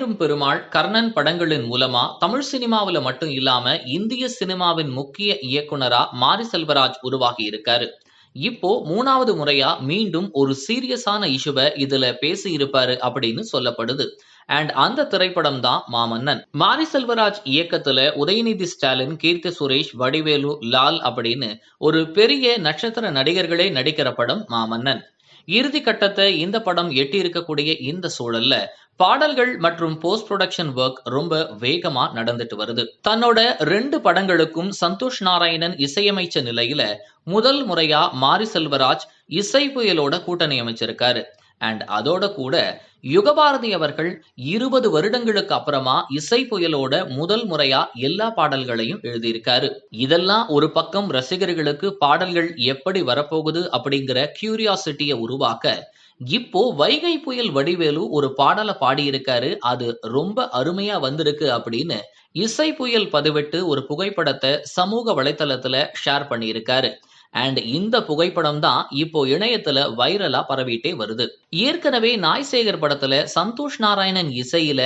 வேண்டும் பெருமாள், கர்ணன் படங்களின் மூலமா தமிழ் சினிமாவுல மட்டும் இல்லாம இந்திய சினிமாவின் முக்கிய இயக்குனரா மாரி செல்வராஜ் உருவாகி இருக்காரு. இப்போ 3வது முறையா மீண்டும் ஒரு சீரியஸான இஷ்யூவ இதுல பேசி இருப்பாரு அப்படின்னு சொல்லப்படுது. அந்த திரைப்படம் தான் மாமன்னன். மாரி செல்வராஜ் இயக்கத்துல உதயநிதி ஸ்டாலின், கீர்த்தி சுரேஷ், வடிவேலு, லால் அப்படின்னு ஒரு பெரிய நட்சத்திர நடிகர்களே நடிக்கிற படம் மாமன்னன். இறுதி கட்டத்தை இந்த படம் எட்டி இருக்கக்கூடிய இந்த சூழல்ல பாடல்கள் மற்றும் போஸ்ட் ப்ரொடக்ஷன் ஒர்க் ரொம்ப வேகமா நடந்துட்டு வருது. தன்னோட 2 படங்களுக்கும் சந்தோஷ் நாராயணன் இசையமைச்ச நிலையில முதல் முறையா மாரி செல்வராஜ் இசை புயலோட கூட்டணி அமைச்சிருக்காரு. அதோட கூட யுகபாரதி அவர்கள் 20 வருடங்களுக்கு அப்புறமா இசை புயலோட முதல் முறையா எல்லா பாடல்களையும் எழுதியிருக்காரு. இதெல்லாம் ஒரு பக்கம் ரசிகர்களுக்கு பாடல்கள் எப்படி வரப்போகுது அப்படிங்கிற கியூரியாசிட்டியை உருவாக்க, இப்போ வைகை புயல் வடிவேலு ஒரு பாடலை பாடியிருக்காரு. அது ரொம்ப அருமையா வந்திருக்கு அப்படின்னு இசை புயல் பதிவிட்டு ஒரு புகைப்படத்தை சமூக வலைத்தளத்துல ஷேர் பண்ணியிருக்காரு. இந்த புகைப்படம் தான் இப்போ இணையத்துல வைரலா பரவிட்டே வருது. ஏற்கனவே நாய்சேகர் படத்துல சந்தோஷ் நாராயணன் இசையில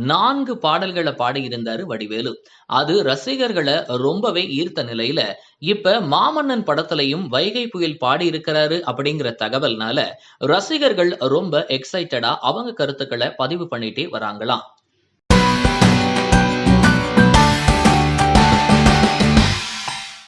4 பாடல்களை பாடியிருந்தாரு வடிவேலு. அது ரசிகர்களை ரொம்பவே ஈர்த்த நிலையில இப்ப மாமன்னன் படத்திலையும் வைகை புயல் பாடி இருக்கிறாரு அப்படிங்கிற தகவல்னால ரசிகர்கள் ரொம்ப எக்ஸைட்டடா அவங்க கருத்துக்களை பதிவு பண்ணிட்டே வராங்களாம்.